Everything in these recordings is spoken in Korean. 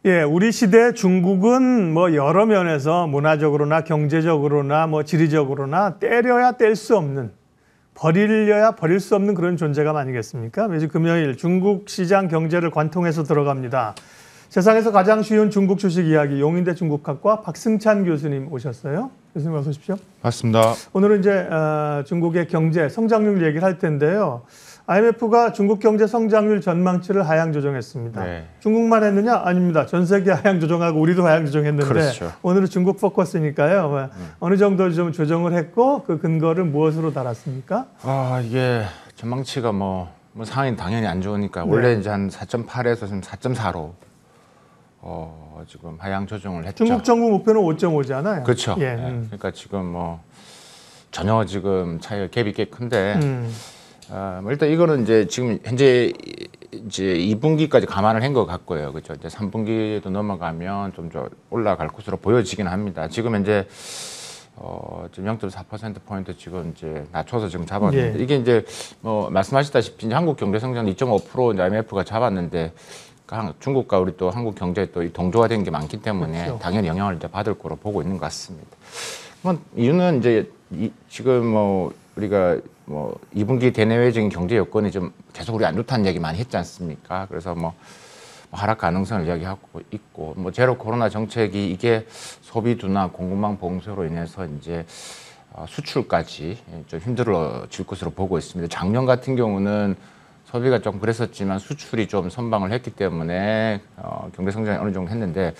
예, 우리 시대 중국은 뭐 여러 면에서 문화적으로나 경제적으로나 뭐 지리적으로나 때려야 뗄 수 없는, 버리려야 버릴 수 없는 그런 존재감 아니겠습니까? 매주 금요일 중국 시장 경제를 관통해서 들어갑니다. 세상에서 가장 쉬운 중국 주식 이야기, 용인대 중국학과 박승찬 교수님 오셨어요. 교수님 어서 오십시오. 맞습니다. 오늘은 이제 중국의 경제 성장률 얘기를 할 텐데요. IMF가 중국 경제 성장률 전망치를 하향 조정했습니다. 네. 중국만 했느냐? 아닙니다. 전 세계 하향 조정하고 우리도 하향 조정했는데 그렇죠. 오늘은 중국 포커스니까요. 어느 정도 좀 조정을 했고 그 근거를 무엇으로 달았습니까? 이게 전망치가 뭐 상황이 당연히 안 좋으니까 네. 원래 이제 한 4.8에서 지금 4.4로 지금 하향 조정을 했죠. 중국 정부 목표는 5.5잖아요. 그렇죠. 예. 네. 그러니까 지금 뭐 전혀 지금 차이가 갭이 꽤 큰데 일단 이거는 이제 지금 현재 이제 2분기까지 감안을 한 것 같고요. 그렇죠. 이제 3분기도 넘어가면 좀 올라갈 것으로 보여지긴 합니다. 지금 현재 지금 0.4% 지금 이제 낮춰서 지금 잡았는데 예. 이게 이제 뭐 말씀하셨다시피 이제 한국 경제 성장 2.5% 이제 IMF가 잡았는데 중국과 우리 또 한국 경제에 또 동조화된 게 많기 때문에 그렇죠. 당연히 영향을 이제 받을 거로 보고 있는 것 같습니다. 이유는 이제 지금 뭐 우리가 뭐 2분기 대내외적인 경제 여건이 좀 계속 우리 안 좋다는 얘기 많이 했지 않습니까? 그래서 뭐 하락 가능성을 이야기하고 있고 뭐 제로 코로나 정책이 이게 소비 둔화, 공급망 봉쇄로 인해서 이제 수출까지 좀 힘들어질 것으로 보고 있습니다. 작년 같은 경우는 소비가 좀 그랬었지만 수출이 좀 선방을 했기 때문에 경제 성장이 어느 정도 했는데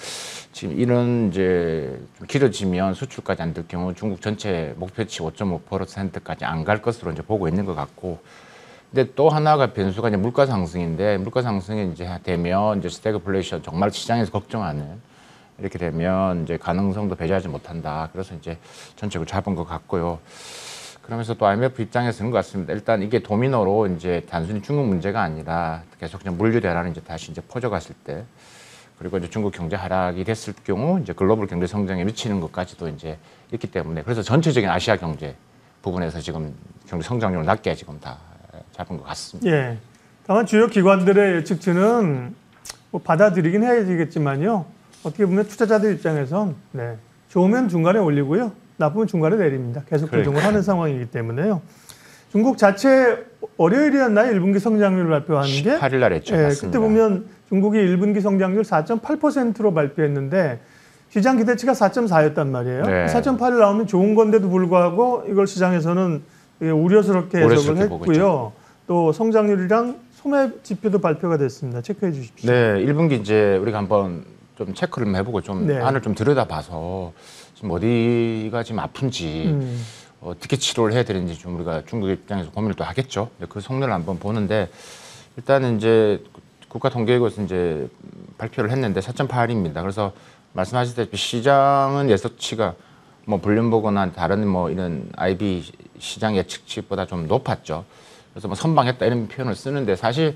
지금 이런 이제 좀 길어지면 수출까지 안 될 경우 중국 전체 목표치 5.5%까지 안 갈 것으로 이제 보고 있는 것 같고, 근데 또 하나가 변수가 이제 물가 상승인데 물가 상승이 이제 되면 이제 스태그플레이션 정말 시장에서 걱정하는 이렇게 되면 이제 가능성도 배제하지 못한다. 그래서 이제 전책을 잡은 것 같고요. 그러면서 또 IMF 입장에서는 것 같습니다. 일단 이게 도미노로 이제 단순히 중국 문제가 아니라 계속 그냥 물류대란이 이제 다시 이제 퍼져갔을 때, 그리고 이제 중국 경제 하락이 됐을 경우 이제 글로벌 경제 성장에 미치는 것까지도 이제 있기 때문에 그래서 전체적인 아시아 경제 부분에서 지금 경제 성장률을 낮게 지금 다 잡은 것 같습니다. 예. 다만 주요 기관들의 예측치는 뭐 받아들이긴 해야 되겠지만요. 어떻게 보면 투자자들 입장에선 좋으면 중간에 올리고요. 나쁘면 중간에 내립니다. 계속 조정을 하는 상황이기 때문에요. 중국 자체 월요일이었나요? 1분기 성장률을 발표한 게? 18일 날 했죠. 예, 맞습니다. 그때 보면 중국이 1분기 성장률 4.8%로 발표했는데 시장 기대치가 4.4였단 말이에요. 네. 4.8이 나오면 좋은 건데도 불구하고 이걸 시장에서는 우려스럽게 해석을 했고요. 또 성장률이랑 소매 지표도 발표가 됐습니다. 체크해 주십시오. 네, 1분기 이제 우리가 한번 좀 체크를 해보고 좀 안을 좀 들여다봐서 지금 어디가 지금 아픈지 어떻게 치료를 해야 되는지 좀 우리가 중국 입장에서 고민을 또 하겠죠. 그 속내를 한번 보는데 일단은 이제 국가통계국에서 이제 발표를 했는데 4.8입니다. 그래서 말씀하셨다시피 시장은 예측치가 뭐 블룸버그나 다른 뭐 이런 IB 시장 예측치보다 좀 높았죠. 그래서 뭐 선방했다 이런 표현을 쓰는데 사실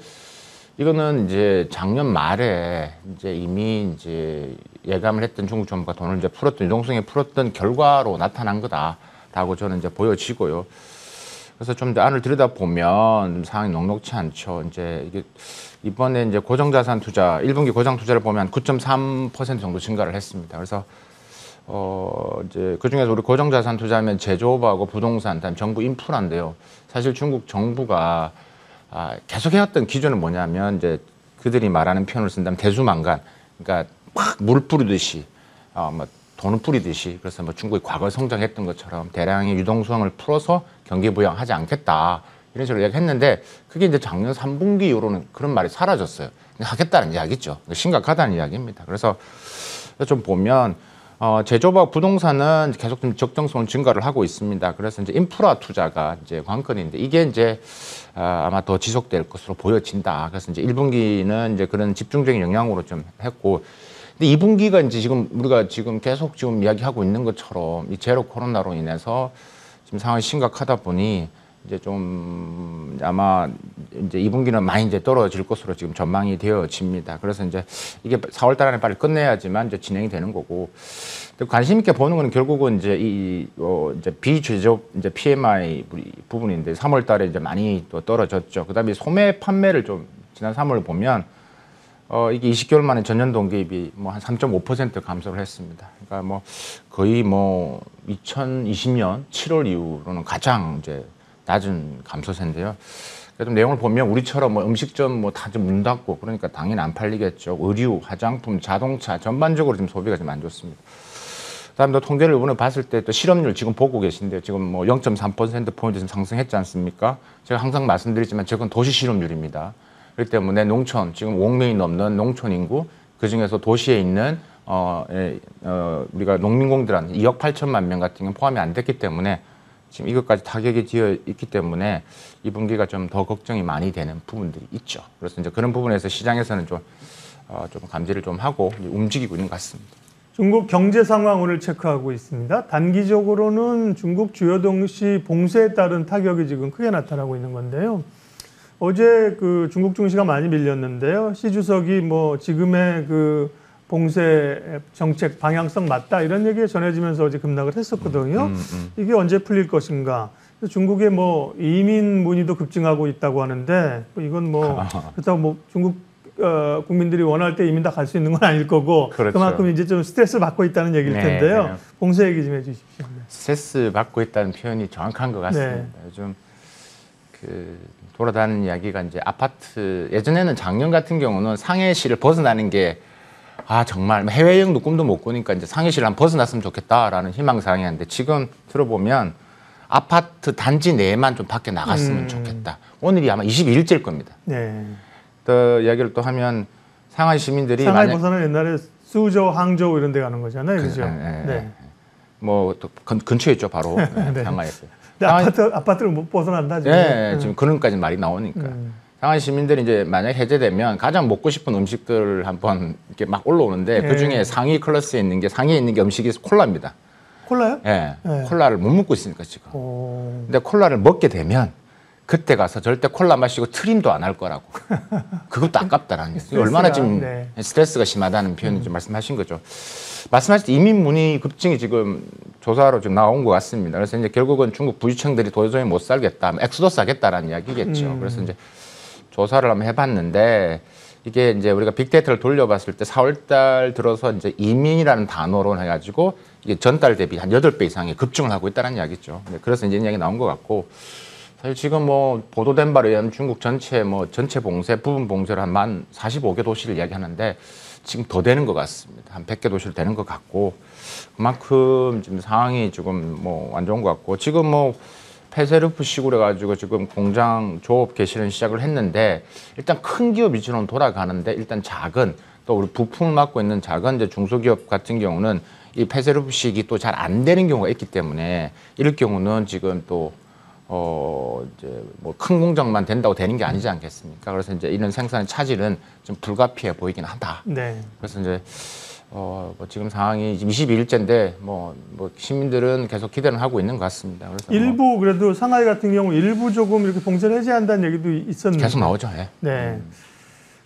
이거는 이제 작년 말에 이제 이미 이제 예감을 했던 중국 정부가 돈을 이제 풀었던 유동성에 풀었던 결과로 나타난 거다라고 저는 이제 보여지고요. 그래서 좀 더 안을 들여다보면 상황이 녹록치 않죠. 이제 이게 이번에 이제 고정자산 투자 1분기 고정 투자를 보면 9.3% 정도 증가를 했습니다. 그래서 이제 그 중에서 우리 고정자산 투자하면 제조업하고 부동산, 다음 정부 인프라인데요. 사실 중국 정부가 계속 해왔던 기준은 뭐냐면 이제 그들이 말하는 표현을 쓴다면 대수만간, 그러니까 막 물 뿌리듯이 뭐 돈을 뿌리듯이, 그래서 뭐 중국이 과거에 성장했던 것처럼 대량의 유동성을 풀어서 경기 부양하지 않겠다 이런 식으로 이야기했는데 그게 이제 작년 3분기 이후로는 그런 말이 사라졌어요. 하겠다는 이야기죠. 심각하다는 이야기입니다. 그래서 좀 보면 제조업과 부동산은 계속 좀 적정성을 증가를 하고 있습니다. 그래서 이제 인프라 투자가 이제 관건인데 이게 이제 아마 더 지속될 것으로 보여진다. 그래서 이제 1분기는 이제 그런 집중적인 영향으로 좀 했고, 근데 2분기가 이제 지금 우리가 지금 계속 지금 이야기하고 있는 것처럼 이 제로 코로나로 인해서 지금 상황이 심각하다 보니 이제 좀 아마 이제 2분기는 많이 이제 떨어질 것으로 지금 전망이 되어집니다. 그래서 이제 이게 4월 달 안에 빨리 끝내야지만 이제 진행이 되는 거고, 관심 있게 보는 거는 결국은 이제 이제 비제조업 이제 PMI 부분인데 3월 달에 이제 많이 또 떨어졌죠. 그다음에 소매 판매를 좀 지난 3월 보면 이게 20개월 만에 전년 동기비 뭐 한 3.5% 감소를 했습니다. 그러니까 뭐 거의 뭐 2020년 7월 이후로는 가장 이제 낮은 감소세인데요. 그래도 내용을 보면 우리처럼 뭐 음식점 뭐 다 문 닫고 그러니까 당연히 안 팔리겠죠. 의류, 화장품, 자동차 전반적으로 지금 소비가 좀 안 좋습니다. 그다음에 또 통계를 이번에 봤을 때 또 실업률 지금 보고 계신데요. 지금 뭐 0.3%포인트 좀 상승했지 않습니까? 제가 항상 말씀드리지만 저건 도시 실업률입니다. 그렇기 때문에 농촌, 지금 5억 명이 넘는 농촌 인구, 그중에서 도시에 있는 우리가 농민공들한 2억 8천만 명 같은 경우는 포함이 안 됐기 때문에 지금 이것까지 타격이 되어 있기 때문에 이 분기가 좀 더 걱정이 많이 되는 부분들이 있죠. 그래서 이제 그런 부분에서 시장에서는 좀 감지를 좀 하고 움직이고 있는 것 같습니다. 중국 경제 상황 오늘 체크하고 있습니다. 단기적으로는 중국 주요 도시 봉쇄에 따른 타격이 지금 크게 나타나고 있는 건데요. 어제 그 중국 증시가 많이 밀렸는데요. 시 주석이 뭐 지금의 그 봉쇄 정책 방향성 맞다 이런 얘기가 전해지면서 어제 급락을 했었거든요. 이게 언제 풀릴 것인가. 중국의 뭐 이민 문의도 급증하고 있다고 하는데 이건 뭐 그렇다고 뭐 중국 국민들이 원할 때 이민 다 갈 수 있는 건 아닐 거고 그렇죠. 그만큼 이제 좀 스트레스를 받고 있다는 얘기일 텐데요. 네. 봉쇄 얘기 좀 해주십시오. 스트레스 받고 있다는 표현이 정확한 것 같습니다. 네. 요즘 그 돌아다니는 이야기가 이제 아파트 예전에는 작년 같은 경우는 상해시를 벗어나는 게 정말 해외여행도 꿈도 못 꾸니까 이제 상해시를 한 벗어났으면 좋겠다라는 희망사항이었는데 지금 들어보면 아파트 단지 내에만 좀 밖에 나갔으면 좋겠다. 오늘이 아마 22일째일 겁니다. 네. 또 이야기를 또 하면 상하이 시민들이 상하이 벗어나 옛날에 수저우, 항저우 이런 데 가는 거잖아요. 그죠? 네. 뭐 또 근처에 있죠, 바로 네. 상하이에서. 근데 아파트를 못 벗어난다 지금. 네, 지금 그런까지 말이 나오니까. 상하이 시민들이 이제 만약 해제되면 가장 먹고 싶은 음식들을 한번 이렇게 막 올라오는데 그 중에 상위 클래스에 있는 게 상위에 있는 게 음식이 콜라입니다. 콜라요? 네. 콜라를 못 먹고 있으니까 지금. 근데 콜라를 먹게 되면 그때 가서 절대 콜라 마시고 트림도 안 할 거라고. 그것도 아깝다라는 게. 얼마나 지금 스트레스가 심하다는 표현을 좀 말씀하신 거죠. 말씀하실 때 이민 문의 급증이 지금 조사로 지금 나온 것 같습니다. 그래서 이제 결국은 중국 부유층들이 도저히 못 살겠다, 엑소더스 하겠다라는 이야기겠죠. 그래서 이제 조사를 한번 해봤는데 이게 이제 우리가 빅데이터를 돌려봤을 때 4월달 들어서 이제 이민이라는 단어로 해가지고 이게 전달 대비 한 8배 이상의 급증을 하고 있다는 이야기죠. 그래서 이제 이야기 나온 것 같고 사실 지금 뭐 보도된 바에 의하면 중국 전체 봉쇄, 부분 봉쇄를 한 45개 도시를 이야기하는데 지금 더 되는 것 같습니다. 한 100개 도시를 되는 것 같고 그만큼 지금 상황이 지금 뭐 안 좋은 것 같고 지금 뭐 폐쇄루프식으로 해가지고 지금 공장 조업 개시는 시작을 했는데 일단 큰 기업 위주로는 돌아가는데 일단 작은 또 우리 부품을 맡고 있는 작은 이제 중소기업 같은 경우는 이 폐쇄루프식이 또 잘 안 되는 경우가 있기 때문에 이럴 경우는 지금 또 이제 뭐 큰 공장만 된다고 되는 게 아니지 않겠습니까? 그래서 이제 이런 생산의 차질은 좀 불가피해 보이긴 한다. 네. 그래서 이제 뭐 지금 상황이 지금 22일째인데 뭐 시민들은 계속 기대는 하고 있는 것 같습니다. 그래서 일부 그래도 상하이 같은 경우 일부 조금 이렇게 봉쇄를 해제한다는 얘기도 있었는데 계속 나오죠. 예. 네.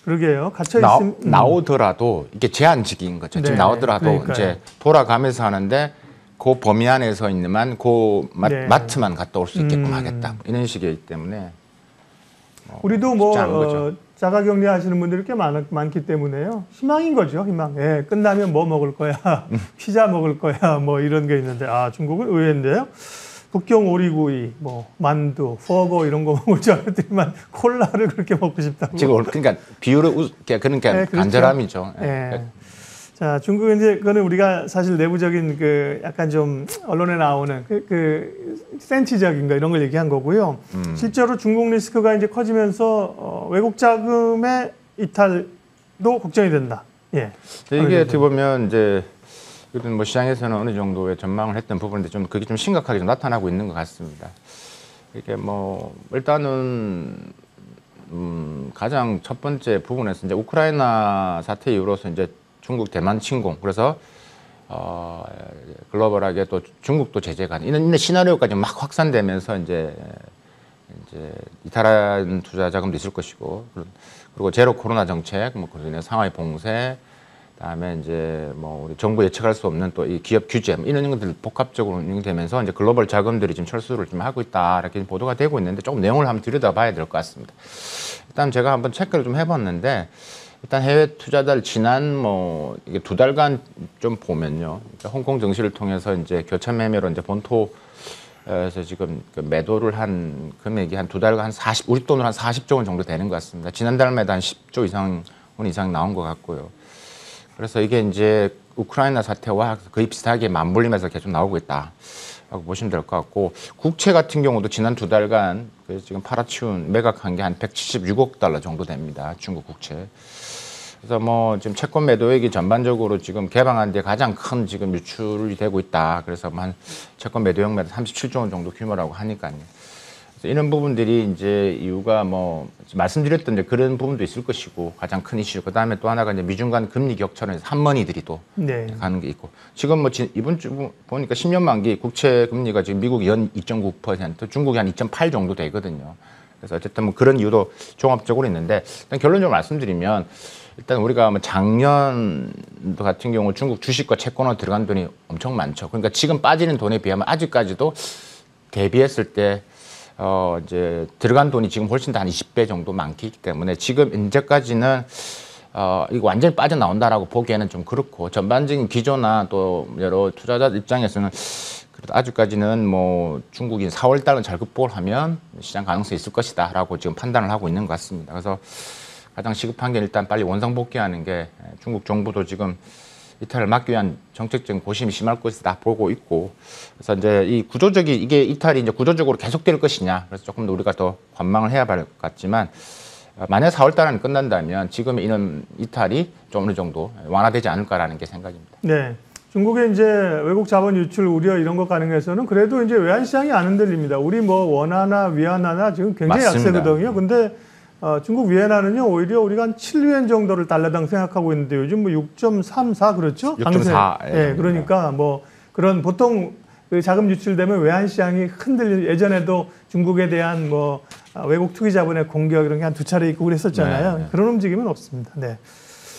그러게요. 갇혀 있으면 나오더라도 이게 제한적인 거죠. 지금 나오더라도 그러니까요. 이제 돌아가면서 하는데 그 범위 안에서 있는만 그 마트만 갔다 올 수 있게끔 하겠다. 이런 식이기 때문에 우리도 쉽지 않은 거죠. 자가격리 하시는 분들이 꽤 많기 때문에요. 희망인 거죠, 희망. 예, 끝나면 뭐 먹을 거야, 피자 먹을 거야, 뭐 이런 게 있는데, 중국은 의외인데요. 북경 오리구이, 뭐 만두, 퍼거 이런 거 먹을 줄 알았더니만 콜라를 그렇게 먹고 싶다고. 지금 그러니까 비율을 그러니까 네, 그렇죠. 간절함이죠. 예. 자, 중국은 이제 그거는 우리가 사실 내부적인 그 약간 좀 언론에 나오는 그 센치적인 거 이런 걸 얘기한 거고요. 실제로 중국 리스크가 이제 커지면서 외국 자금의 이탈도 걱정이 된다. 예. 이게 어떻게 보면 이제 뭐 시장에서는 어느 정도의 전망을 했던 부분인데 좀 그게 좀 심각하게 좀 나타나고 있는 것 같습니다. 이게 뭐 일단은 가장 첫 번째 부분에서 이제 우크라이나 사태 이후로서 이제 중국 대만 침공 그래서 글로벌하게 또 중국도 제재가 이런 시나리오까지 막 확산되면서 이제 이탈한 투자 자금도 있을 것이고 그리고 제로 코로나 정책 뭐 그중에 상하이 봉쇄 그다음에 이제 뭐 우리 정부 예측할 수 없는 또 이 기업 규제 이런 것들 복합적으로 운영되면서 이제 글로벌 자금들이 지금 철수를 좀 하고 있다 이렇게 보도가 되고 있는데 조금 내용을 한번 들여다봐야 될 것 같습니다. 일단 제가 한번 체크를 좀 해봤는데 일단 해외 투자자들 지난 이게 2달간 좀 보면요. 그러니까 홍콩 증시를 통해서 이제 교차 매매로 이제 본토에서 지금 그 매도를 한 금액이 한 2달간 한 40, 우리 돈으로 한 40조 원 정도 되는 것 같습니다. 지난달마다 한 10조 원 이상 나온 것 같고요. 그래서 이게 이제 우크라이나 사태와 거의 비슷하게 맞물리면서 계속 나오고 있다라고 보시면 될 것 같고, 국채 같은 경우도 지난 2달간 지금 팔아치운 매각한 게 한 176억 달러 정도 됩니다. 중국 국채. 그래서 지금 채권 매도액이 전반적으로 지금 개방한 데 가장 큰 지금 유출이 되고 있다. 그래서 한 채권 매도액마다 37조 원 정도 규모라고 하니까요. 그래서 이런 부분들이 이제 이유가 말씀드렸던 이제 그런 부분도 있을 것이고, 가장 큰 이슈. 그 다음에 또 하나가 이제 미중 간 금리 격차로 한머니들이 또 가는 게 있고, 지금 이번 주 보니까 10년 만기 국채 금리가 지금 미국이 연 2.9%, 중국이 한 2.8 정도 되거든요. 그래서 어쨌든 그런 이유도 종합적으로 있는데, 일단 결론적으로 말씀드리면, 일단 우리가 작년도 같은 경우 중국 주식과 채권으로 들어간 돈이 엄청 많죠. 그러니까 지금 빠지는 돈에 비하면 아직까지도 대비했을 때 이제 들어간 돈이 지금 훨씬 더 한 20배 정도 많기 때문에 지금 현재까지는 이거 완전히 빠져나온다라고 보기에는 좀 그렇고, 전반적인 기조나 또 여러 투자자 입장에서는 그래도 아직까지는 중국이 4월 달은 잘 극복을 하면 시장 가능성이 있을 것이다라고 지금 판단을 하고 있는 것 같습니다. 그래서 가장 시급한 게 일단 빨리 원상복귀하는 게, 중국 정부도 지금 이탈을 막기 위한 정책적인 고심이 심할 것이다 보고 있고, 그래서 이제 이게 이탈이 이제 구조적으로 계속될 것이냐, 그래서 조금 더 우리가 더 관망을 해야 할 것 같지만, 만약 4월 달에 끝난다면 지금 이런 이탈이 좀 어느 정도 완화되지 않을까라는 게 생각입니다. 네. 중국의 이제 외국 자본 유출 우려 이런 것 가능해서는 그래도 이제 외환 시장이 안 흔들립니다. 우리 원화나 위안화나 지금 굉장히 맞습니다. 약세거든요. 근데 중국 위안화는요, 오히려 우리가 한 7위엔 정도를 달러당 생각하고 있는데 요즘 6.34 그렇죠? 6.4. 예, 그러니까 그런 보통 그 자금 유출되면 외환 시장이 예전에도 중국에 대한 외국 투기 자본의 공격 이런 게 한 2차례 있고 그랬었잖아요. 네. 그런 움직임은 없습니다. 네.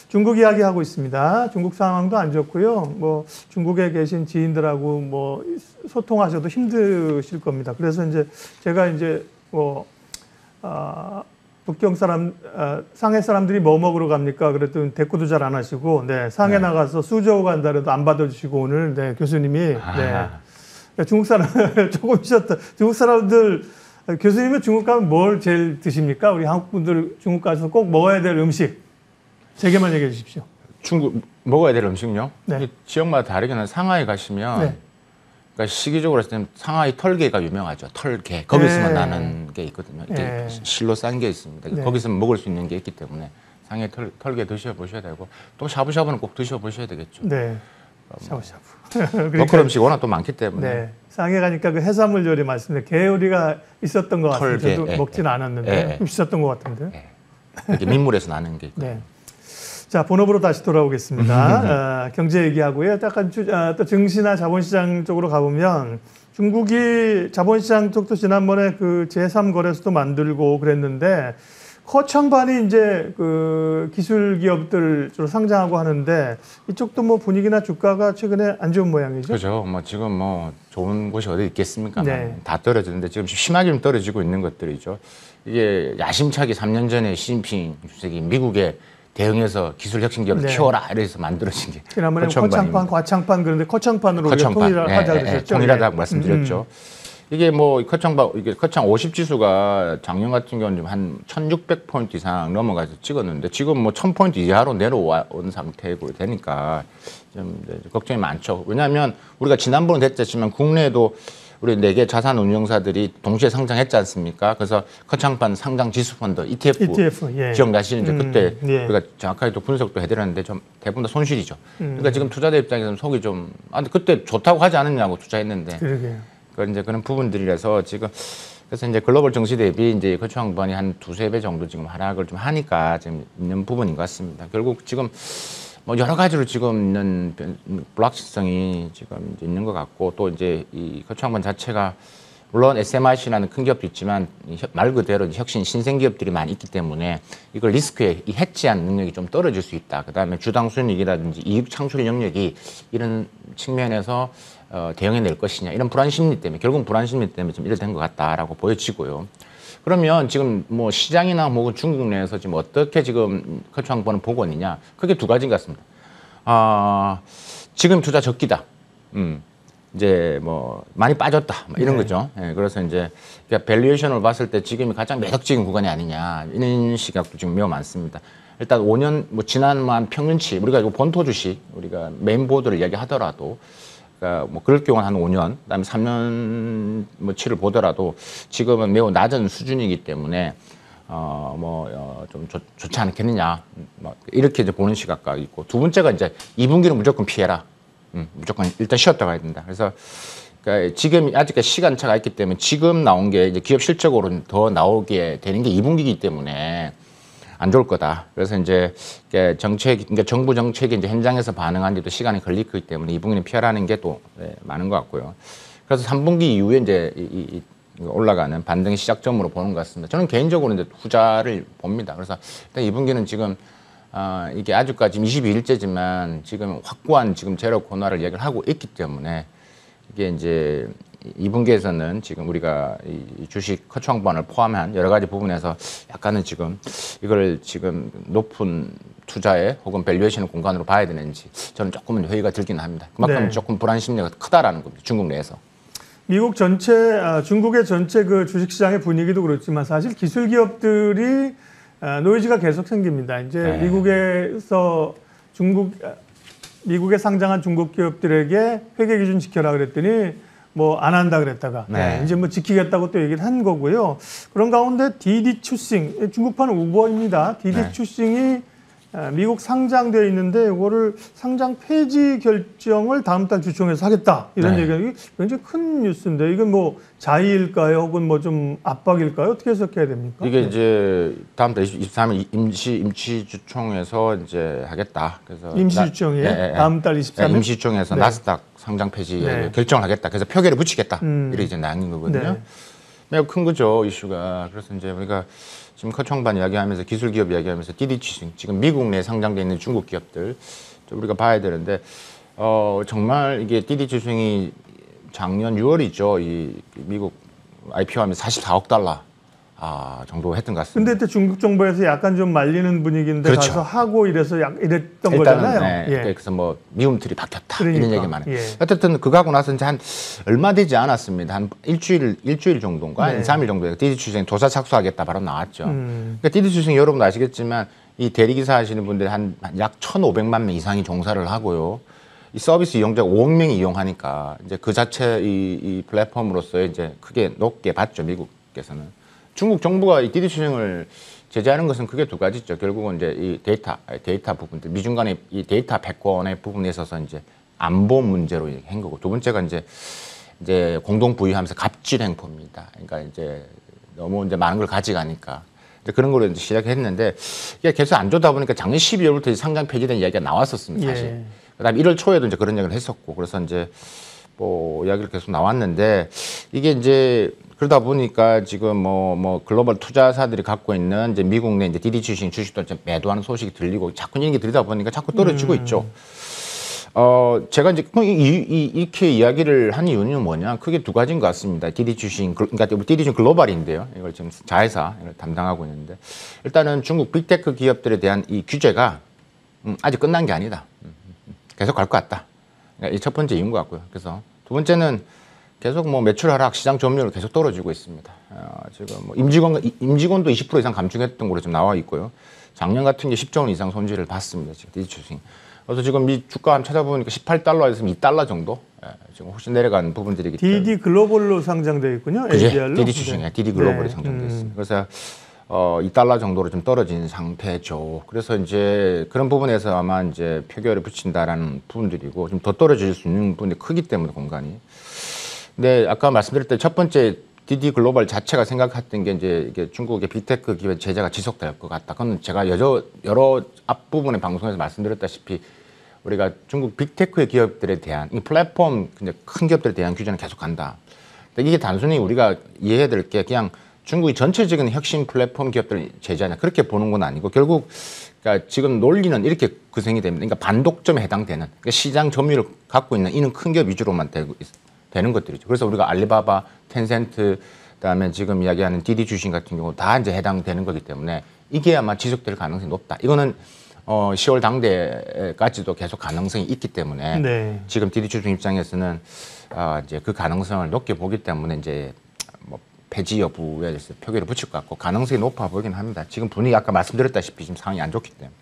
중국 이야기하고 있습니다. 중국 상황도 안 좋고요. 중국에 계신 지인들하고 소통하셔도 힘드실 겁니다. 그래서 이제 제가 이제 북경 상해 사람들이 뭐 먹으러 갑니까? 그랬더니 대꾸도 잘 안 하시고, 상해 나가서 수저우 간다 해도 안 받아주시고, 오늘, 교수님이, 중국 사람을 조금 쉬었다. 중국 사람들, 교수님은 중국 가면 뭘 제일 드십니까? 우리 한국 분들 중국 가서 꼭 먹어야 될 음식. 3개만 얘기해 주십시오. 중국 먹어야 될 음식요? 네. 지역마다 다르긴 한데, 상하이 가시면, 그러니까 시기적으로 했을 때 상하이 털개가 유명하죠. 털개. 거기서만 나는 게 있거든요. 이렇게 실로 싼 게 있습니다. 거기서 먹을 수 있는 게 있기 때문에 상하이 털개 드셔보셔야 되고, 또 샤브샤브는 꼭 드셔보셔야 되겠죠. 네. 샤브샤브. 로컬 음식 워낙 또 많기 때문에. 네. 상해 가니까 그 해산물 요리 말씀드린 게 요리가 있었던 것 같은데, 저도 먹지는 않았는데, 있었던 것 같은데. 이렇게 민물에서 나는 게 있거든요. 네. 자, 본업으로 다시 돌아오겠습니다. 경제 얘기하고요. 약간 또 증시나 자본시장 쪽으로 가보면, 중국이 자본시장 쪽도 지난번에 그 제3거래소도 만들고 그랬는데, 커창반이 이제 그 기술 기업들 주로 상장하고 하는데, 이쪽도 분위기나 주가가 최근에 안 좋은 모양이죠. 그렇죠. 지금 좋은 곳이 어디 있겠습니까? 다 떨어지는데 지금 심하게 좀 떨어지고 있는 것들이죠. 이게 야심차게 3년 전에 시진핑 주석이 미국에 대응해서 기술 혁신 기업을 키워라 이래서 만들어진 게 지난번에 커창판, 과창판 그런데 커창판으로 우리가 통일하자 그랬었죠. 통일하다고 말씀드렸죠. 이게 커창 50 지수가 작년 같은 경우는 한 1,600포인트 이상 넘어가서 찍었는데 지금 1,000포인트 이하로 내려온 상태고 되니까 좀 걱정이 많죠. 왜냐하면 우리가 지난번에 됐지만 국내에도 우리 4개 자산운용사들이 동시에 상장했지 않습니까? 그래서 커창판 상장 지수펀드 ETF 기억나시는지 그때 우리가 정확하게 또 분석도 해드렸는데 좀 대부분 다 손실이죠. 그러니까 지금 투자자 입장에서는 속이 좀 근데 그때 좋다고 하지 않았냐고 투자했는데. 그러게요. 이제 그런 부분들이라서 지금 그래서 이제 글로벌 증시 대비 이제 커창반이 한 2-3배 정도 지금 하락을 좀 하니까 지금 있는 부분인 것 같습니다. 결국 지금 여러 가지로 지금 있는 불확실성이 지금 이제 있는 것 같고 또 이제 이 커창반 자체가 물론 SMIC라는 큰 기업도 있지만 말 그대로 혁신 신생 기업들이 많이 있기 때문에 이걸 리스크에 해치한 능력이 좀 떨어질 수 있다. 그다음에 주당 수익이라든지 이익 창출 영역이 이런 측면에서 대응해낼 것이냐 이런 불안 심리 때문에 결국 불안 심리 때문에 좀 이래 된 것 같다라고 보여지고요. 그러면 지금 뭐 시장이나 뭐 중국 내에서 지금 어떻게 지금 커트왕본을 보고 있느냐? 크게 두 가지인 것 같습니다. 지금 투자 적기다. 이제 뭐 많이 빠졌다. 뭐 이런 거죠. 예, 그래서 이제 밸류에이션을 봤을 때 지금이 가장 매력적인 구간이 아니냐 이런 시각도 지금 매우 많습니다. 일단 5년 뭐 지난한 평균치 우리가 이거 본토 주식 우리가 메인보드를 이야기하더라도 그러니까 뭐 그럴 경우는 한 5년, 그다음에 3년 뭐 치를 보더라도 지금은 매우 낮은 수준이기 때문에 좀 좋지 않겠느냐 뭐 이렇게 이제 보는 시각과 있고 두 번째가 이제 2분기는 무조건 피해라. 무조건 일단 쉬었다 가야 된다. 그래서 그러니까 지금 아직까지 시간차가 있기 때문에 지금 나온 게 이제 기업 실적으로 더 나오게 되는 게 2분기이기 때문에 안 좋을 거다. 그래서 이제 그러니까 정부 정책이 이제 현장에서 반응하는데도 시간이 걸릴 거기 때문에 2분기는 피하라는 게 또 많은 것 같고요. 그래서 3분기 이후에 이제 올라가는 반등의 시작점으로 보는 것 같습니다. 저는 개인적으로 이제 후자를 봅니다. 그래서 일단 2분기는 지금 이게 아직까지 22일째지만 지금 확고한 지금 재력 권화를 얘기를 하고 있기 때문에 이게 이제 2분기에서는 지금 우리가 이 주식 커트왕본을 포함한 여러 가지 부분에서 약간은 지금 이걸 지금 높은 투자에 혹은 밸류에이션 공간으로 봐야 되는지 저는 조금은 회의가 들기는 합니다. 그만큼 조금 불안 심리가 크다라는 겁니다. 중국 내에서. 미국 전체, 중국의 전체 그 주식시장의 분위기도 그렇지만 사실 기술 기업들이 노이즈가 계속 생깁니다. 이제 미국에서 미국에 상장한 중국 기업들에게 회계 기준 지켜라 그랬더니 뭐 안 한다 그랬다가 이제 뭐 지키겠다고 또 얘기를 한 거고요. 그런 가운데 디디 추싱, 중국판 우버입니다. 디디 추싱이 미국 상장되어 있는데 이거를 상장 폐지 결정을 다음 달 주총에서 하겠다 이런 얘기가 굉장히 큰 뉴스인데 이건 뭐 자의일까요? 혹은 뭐 좀 압박일까요? 어떻게 해석해야 됩니까? 이게 이제 다음 달 23일 임시 주총에서 이제 하겠다. 그래서 임시 주총이에요? 다음 달 23일 임시 주총에서 나스닥 상장 폐지 결정을 하겠다. 그래서 표결을 붙이겠다. 이렇게 이제 나온 거거든요. 매우 큰 거죠 이슈가. 그래서 이제 우리가 지금 커트왕본 이야기하면서 기술 기업 이야기하면서 디디 추싱 지금 미국 내에 상장돼 있는 중국 기업들 우리가 봐야 되는데 정말 이게 디디 추싱이 작년 6월이죠 이 미국 IPO하면서 44억 달러 정도 했던 것 같습니다. 근데 그때 중국 정부에서 약간 좀 말리는 분위기인데 그렇죠. 가서 하고 이랬던 일단은, 거잖아요. 그래서 뭐 미움틀이 박혔다 그러니까, 이런 얘기 많아요. 어쨌든 그거 하고 나서 이제 한 얼마 되지 않았습니다. 한 일주일 정도인가, 한 3일 정도에 디디 추싱 조사 착수하겠다 바로 나왔죠. 그러니까 디디 추싱 여러분도 아시겠지만 이 대리기사 하시는 분들이 한 약 1,500만 명 이상이 종사를 하고요. 이 서비스 이용자가 5억 명이 이용하니까 이제 그 자체 이 플랫폼으로서 이제 크게 높게 봤죠 미국에서는. 중국 정부가 이 디디 추싱을 제재하는 것은 크게 두 가지죠. 결국은 이제 이 데이터 부분들, 미중 간의 이 데이터 패권의 부분에 있어서 이제 안보 문제로 한 거고, 두 번째가 이제 공동 부유하면서 갑질 행포입니다. 그러니까 이제 너무 이제 많은 걸 가져가니까 이제 그런 걸로 이제 시작했는데 이게 계속 안 좋다 보니까 작년 12월부터 상장 폐지된 이야기가 나왔었습니다. 사실. 그다음에 1월 초에도 이제 그런 얘기를 했었고, 그래서 이제 뭐 이야기를 계속 나왔는데 이게 이제 그러다 보니까 지금 뭐 글로벌 투자사들이 갖고 있는 이제 미국 내 이제 디디 추싱 주식도 이제 매도하는 소식이 들리고 자꾸 이런 게 들리다 보니까 자꾸 떨어지고 있죠. 제가 이제 이렇게 이야기를 한 이유는 뭐냐? 크게 두 가지인 것 같습니다. 디디 추싱, 그러니까 디디 추싱 글로벌인데요. 이걸 지금 자회사 이걸 담당하고 있는데 일단은 중국 빅테크 기업들에 대한 이 규제가 아직 끝난 게 아니다. 계속 갈 것 같다. 그러니까 이 첫 번째 이유인 것 같고요. 그래서 두 번째는 계속 뭐 매출 하락, 시장 점유율 계속 떨어지고 있습니다. 지금 뭐 임직원도 20% 이상 감축했던 걸로 좀 나와 있고요. 작년 같은 게 10조 원 이상 손실을 봤습니다. 지금 디디 추싱. 그래서 지금 미 주가 한번 찾아보니까 18달러에서 2달러 정도 지금 훨씬 내려간 부분들이기 때문에. 디디 글로벌로 상장되어 있군요. ADR로. 디디 추싱에 디디 글로벌이 상장돼 있습니다. 그래서 2달러 정도로 좀 떨어진 상태죠. 그래서 이제 그런 부분에서 아마 이제 표결을 붙인다라는 부분들이고 좀 더 떨어질 수 있는 부분이 크기 때문에 공간이. 근데 아까 말씀드렸던 첫 번째 디디 글로벌 자체가 생각했던 게 이제 이게 중국의 빅테크 기업 제재가 지속될 것 같다. 그건 제가 여러 앞부분의 방송에서 말씀드렸다시피 우리가 중국 빅테크의 기업들에 대한 이 플랫폼 이제 큰 기업들에 대한 규제는 계속 간다. 근데 이게 단순히 우리가 이해해야 될 게 그냥 중국이 전체적인 혁신 플랫폼 기업들 제재하냐 그렇게 보는 건 아니고 결국 그러니까 지금 논리는 이렇게 구성이 됩니다. 그러니까 반독점에 해당되는 그러니까 시장 점유율을 갖고 있는 이는 큰 기업 위주로만 되는 것들이죠. 그래서 우리가 알리바바, 텐센트, 그다음에 지금 이야기하는 디디 주식 같은 경우 다 이제 해당되는 거기 때문에 이게 아마 지속될 가능성이 높다. 이거는 10월 당대까지도 계속 가능성이 있기 때문에 네. 지금 디디 주식 입장에서는 이제 그 가능성을 높게 보기 때문에 이제 뭐 폐지 여부에 대해서 표기를 붙일 것 같고 가능성이 높아 보이긴 합니다. 지금 분위기 아까 말씀드렸다시피 지금 상황이 안 좋기 때문에.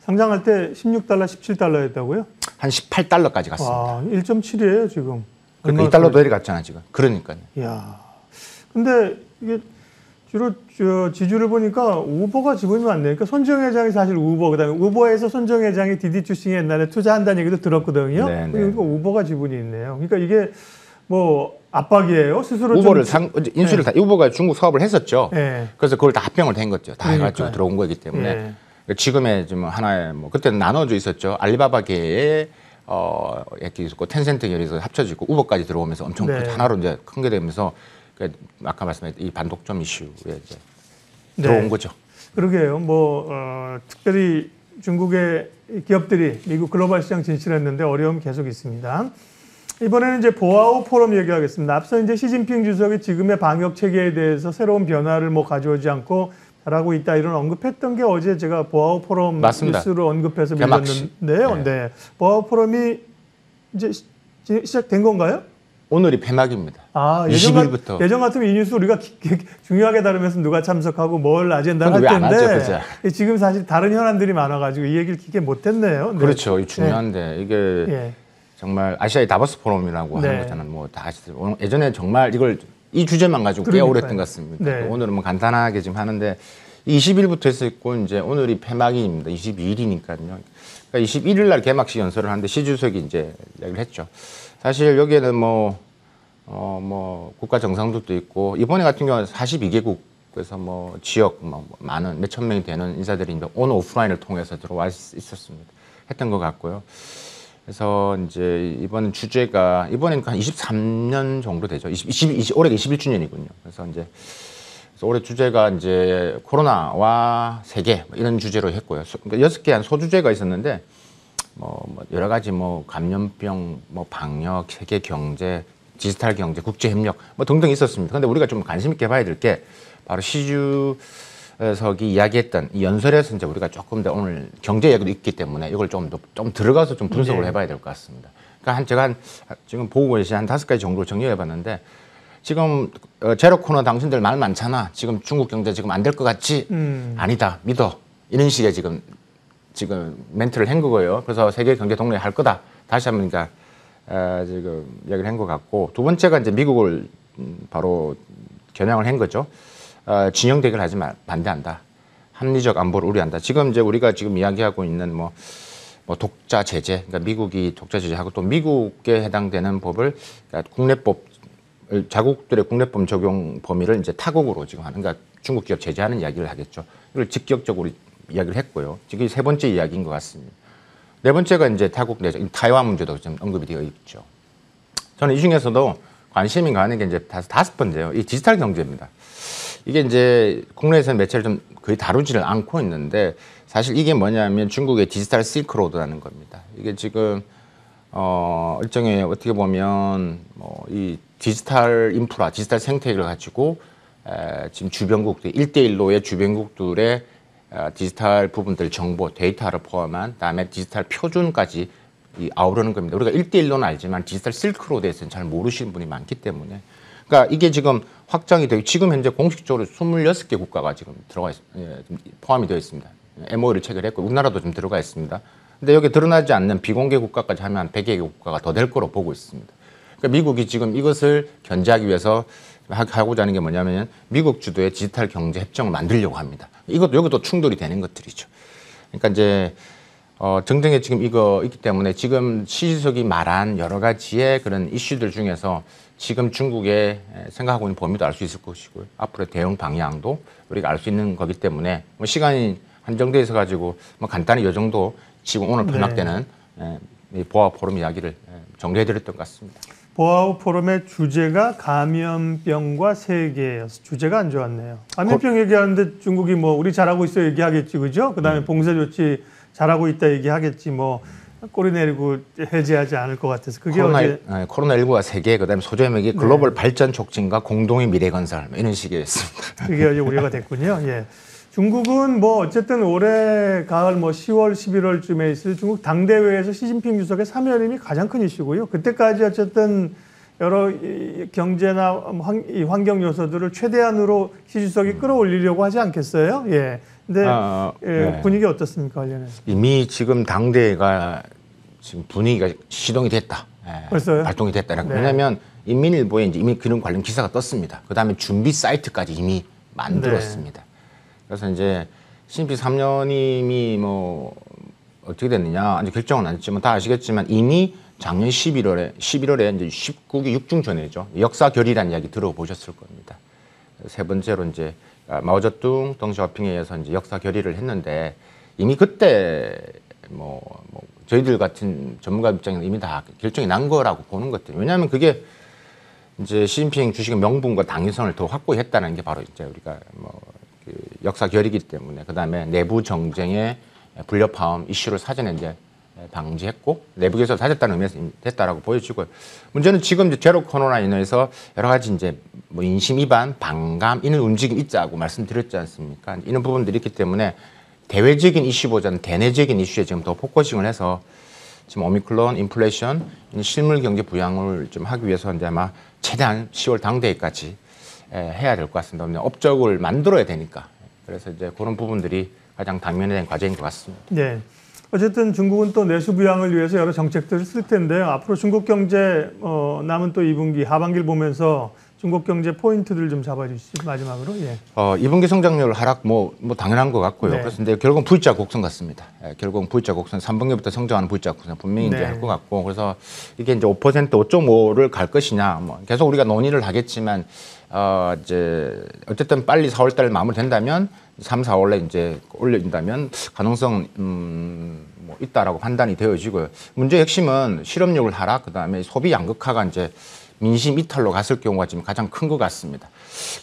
상장할 때 16달러, 17달러였다고요? 한 18달러까지 갔습니다. 와, 1.7이에요 지금. 그러니까 2달러 내려갔잖아 지금. 그러니까요. 이야. 근데 이게 주로 지주를 보니까 우버가 지분이 많네요. 그러니까 손정 회장이 사실 우버, 그다음에 우버에서 손정 회장이 디디 주식에 옛날에 투자한다는 얘기도 들었거든요. 네, 네. 그러니까 우버가 지분이 있네요. 그러니까 이게 뭐 압박이에요. 스스로 우버를 인수를 다 우버가 중국 사업을 했었죠. 네. 그래서 그걸 다 합병을 된 거죠. 다 해가지고 그러니까요. 들어온 거기 때문에 네. 지금의 지금 하나의 뭐 그때는 나눠져 있었죠. 알리바바계에 이렇게 있었고 텐센트 계열에서 합쳐지고 우버까지 들어오면서 엄청 네. 하나로 이제 큰 게 되면서 아까 말씀드린 이 반독점 이슈에 이제 네. 들어온 거죠. 그러게요. 뭐 특별히 중국의 기업들이 미국 글로벌 시장 진출했는데 어려움이 계속 있습니다. 이번에는 이제 보아우 포럼 얘기하겠습니다. 앞서 이제 시진핑 주석이 지금의 방역 체계에 대해서 새로운 변화를 뭐 가져오지 않고 잘하고 있다 이런 언급했던 게 어제 제가 보아우 포럼 맞습니다. 뉴스로 언급해서 개막식. 밀렸는데요. 네. 네. 보아우 포럼이 이제 시작된 건가요? 오늘이 폐막입니다. 20일부터. 예전 같으면 이 뉴스 우리가 중요하게 다루면서 누가 참석하고 뭘 아젠다를 할 근데 왜안 텐데 하죠, 그죠? 지금 사실 다른 현안들이 많아가지고 이 얘기를 깊게 못했네요. 네. 그렇죠. 이 중요한데 이게 예. 정말 아시아의 다보스 포럼이라고 네. 하는 거잖아요. 뭐 다 아시죠. 예전에 정말 이걸 이 주제만 가지고 꽤 오래 했던 것 같습니다. 네. 오늘은 뭐 간단하게 지금 하는데 20일부터 했었고 이제 오늘이 폐막일입니다. 22일이니까요. 그러니까 21일 날 개막식 연설을 하는데 시 주석이 이제 이야기를 했죠. 사실 여기에는 뭐 국가 정상들도 있고 이번에 같은 경우는 42개국에서 뭐 지역 많은 몇천 명이 되는 인사들이 온 오프라인을 통해서 들어와 있었습니다. 했던 것 같고요. 그래서 이제 이번 주제가 이번엔 한 23년 정도 되죠. 올해가 21주년이군요. 그래서 이제 올해 주제가 이제 코로나와 세계 이런 주제로 했고요. 그러니까 6개 한 소주제가 있었는데 뭐 여러 가지 뭐 감염병, 뭐 방역, 세계 경제, 디지털 경제, 국제 협력 뭐 등등 있었습니다. 근데 우리가 좀 관심 있게 봐야 될 게 바로 시주석이 이야기했던 이 연설에서 이제 우리가 조금 더 오늘 경제 이야기도 있기 때문에 이걸 좀 들어가서 좀 분석을 해봐야 될 것 같습니다. 그러니까 제가 지금 보고 계신 한 5가지 정도로 정리해봤는데 지금 제로 코로나 당신들 말 많잖아. 지금 중국 경제 지금 안 될 것 같지? 아니다. 믿어. 이런 식의 지금 멘트를 한 거고요. 그래서 세계 경제 동맹 할 거다. 다시 한번 그러니까 지금 이야기를 한 것 같고 두 번째가 이제 미국을 바로 겨냥을 한 거죠. 진영 대결하지 말 반대한다. 합리적 안보를 우려한다. 지금 이제 우리가 지금 이야기하고 있는 뭐 독자 제재, 그러니까 미국이 독자 제재하고 또 미국에 해당되는 법을 그러니까 국내법 자국들의 국내법 적용 범위를 이제 타국으로 지금 하는, 그러니까 중국 기업 제재하는 이야기를 하겠죠. 이걸 직접적으로 이야기를 했고요. 지금 세 번째 이야기인 것 같습니다. 네 번째가 이제 타국 내적 타이완 문제도 좀 언급이 되어 있죠. 저는 이 중에서도 관심이 가는 게 이제 다섯 번째요. 이 디지털 경제입니다. 이게 이제 국내에서는 매체를 좀 거의 다루지를 않고 있는데 사실 이게 뭐냐면 중국의 디지털 실크로드라는 겁니다. 이게 지금 일종의 어떻게 보면 이 디지털 인프라, 디지털 생태계를 가지고 지금 주변국들 1대1로의 주변국들의 디지털 부분들 정보, 데이터를 포함한 다음에 디지털 표준까지 아우르는 겁니다. 우리가 1대1로는 알지만 디지털 실크로드에서는 잘 모르시는 분이 많기 때문에 그러니까 이게 지금 확장이 되고 지금 현재 공식적으로 26개 국가가 지금 포함이 되어 있습니다. MOU를 체결했고 우리나라도 좀 들어가 있습니다. 근데 여기 드러나지 않는 비공개 국가까지 하면 한 100개 국가가 더 될 거로 보고 있습니다. 그러니까 미국이 지금 이것을 견제하기 위해서 하고자 하는 게 뭐냐면 미국 주도의 디지털 경제 협정을 만들려고 합니다. 여기도 충돌이 되는 것들이죠. 그러니까 이제 등등의 지금 이거 있기 때문에 지금 시 주석이 말한 여러 가지의 그런 이슈들 중에서 지금 중국의 생각하고 있는 범위도 알 수 있을 것이고요. 앞으로의 대응 방향도 우리가 알 수 있는 거기 때문에 뭐 시간이 한정돼 있어 가지고 뭐 간단히 이 정도 지금 오늘 폐막되는 이 보아 포럼 이야기를 정리해드렸던 것 같습니다. 보아우 포럼의 주제가 감염병과 세계여서 주제가 안 좋았네요. 감염병 얘기하는데 중국이 뭐 우리 잘하고 있어 얘기하겠지, 그죠? 그다음에 봉쇄 조치 잘하고 있다 얘기하겠지. 뭐 꼬리 내리고 해제하지 않을 것 같아서 그게 코로나19와 세계 그다음에 소재맥이 글로벌 발전 촉진과 공동의 미래 건설 이런 식이었습니다. 그게 이제 우려가 됐군요. 예. 중국은 뭐 어쨌든 올해 가을 뭐 10월, 11월쯤에 있을 중국 당대회에서 시진핑 주석의 사면임이 가장 큰 이슈고요. 그때까지 어쨌든 여러 경제나 환경 요소들을 최대한으로 시 주석이 끌어올리려고 하지 않겠어요? 예. 근데 네. 분위기 어떻습니까, 관련해서? 이미 지금 당대회가 지금 분위기가 시동이 됐다. 벌써요? 발동이 됐다. 네. 왜냐하면 인민일보에 이제 이미 그런 관련 기사가 떴습니다. 그 다음에 준비 사이트까지 이미 만들었습니다. 네. 그래서 이제 시진핑 3년임이 뭐 어떻게 됐느냐 아직 결정은 안 했지만 다 아시겠지만 이미 작년 11월에 이제 19기 6중전회죠. 역사 결의라는 이야기 들어보셨을 겁니다. 세 번째로 이제 마오쩌둥 덩시아오핑에 의해서 이제 역사 결의를 했는데 이미 그때 뭐 저희들 같은 전문가 입장에서 이미 다 결정이 난 거라고 보는 것 같아요. 왜냐하면 그게 이제 시진핑 주식의 명분과 당위성을 더 확보했다는 게 바로 이제 우리가 그 역사 결의이기 때문에 그 다음에 내부 정쟁의 불협화음 이슈를 사전에 이제 방지했고 내부 개선을 다졌다는 의미에서 됐다라고 보여지고요. 문제는 지금 이제 제로 코로나 인해서 여러 가지 이제 뭐 인심 위반, 반감 이런 움직임 있자고 말씀드렸지 않습니까? 이런 부분들이 있기 때문에 대외적인 이슈보다는 대내적인 이슈에 지금 더 포커싱을 해서 지금 오미크론, 인플레이션, 실물 경제 부양을 좀 하기 위해서 이제 아마 최대한 10월 당대회까지 해야 될 것 같습니다. 업적을 만들어야 되니까. 그래서 이제 그런 부분들이 가장 당면된 과제인 것 같습니다. 네. 어쨌든 중국은 또 내수 부양을 위해서 여러 정책들을 쓸 텐데요. 앞으로 중국 경제 남은 또 2분기 하반기를 보면서 중국 경제 포인트들 좀 잡아주시죠. 마지막으로. 예. 2분기 성장률 하락 뭐 당연한 것 같고요. 네. 그래서 근데 결국은 V자 곡선 같습니다. 결국은 V자 곡선 3분기부터 성장하는 V자 곡선 분명히 이제 네. 할 것 같고 그래서 이게 이제 5%, 5.5를 갈 것이냐 뭐 계속 우리가 논의를 하겠지만 이제 어쨌든 빨리 4월달 마무리된다면 3, 4월에 이제 올려진다면 가능성 뭐 있다라고 판단이 되어지고요. 문제의 핵심은 실업률 하락 그다음에 소비 양극화가 이제 민심 이탈로 갔을 경우가 지금 가장 큰 것 같습니다.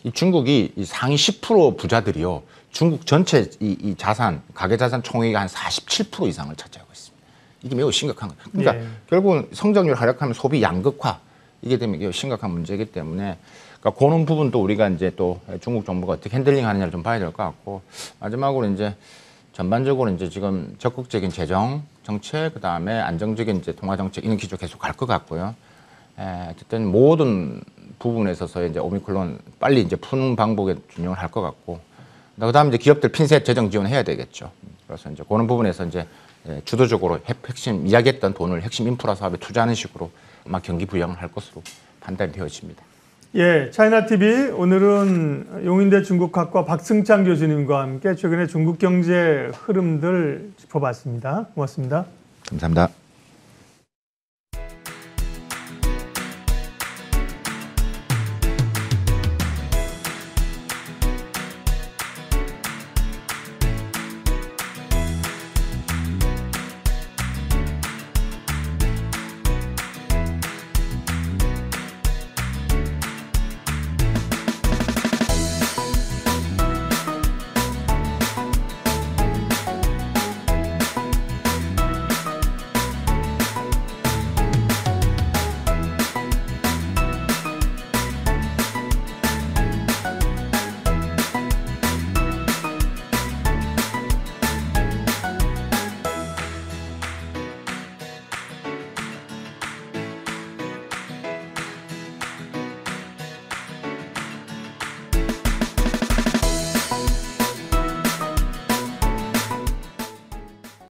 이 중국이 이 상위 10% 부자들이요. 중국 전체 이 자산, 가계자산 총액의 한 47% 이상을 차지하고 있습니다. 이게 매우 심각한 거예요. 그러니까 결국은 성장률 하락하면 소비 양극화 이게 되면 이게 심각한 문제이기 때문에 그러니까 그런 부분도 우리가 이제 또 중국 정부가 어떻게 핸들링 하느냐를 좀 봐야 될 것 같고 마지막으로 이제 전반적으로 이제 지금 적극적인 재정 정책 그다음에 안정적인 이제 통화 정책 이런 기조 계속 갈 것 같고요. 어쨌든 모든 부분에 있어서 이제 오미크론 빨리 이제 푸는 방법에 균형을 할 것 같고, 그다음에 이제 기업들 핀셋 재정 지원해야 되겠죠. 그래서 이제 그런 부분에서 이제 주도적으로 핵심 이야기했던 돈을 핵심 인프라 사업에 투자하는 식으로 아마 경기 부양을 할 것으로 판단이 되어집니다. 예, 차이나 TV 오늘은 용인대 중국학과 박승창 교수님과 함께 최근의 중국 경제 흐름들 짚어봤습니다. 고맙습니다. 감사합니다.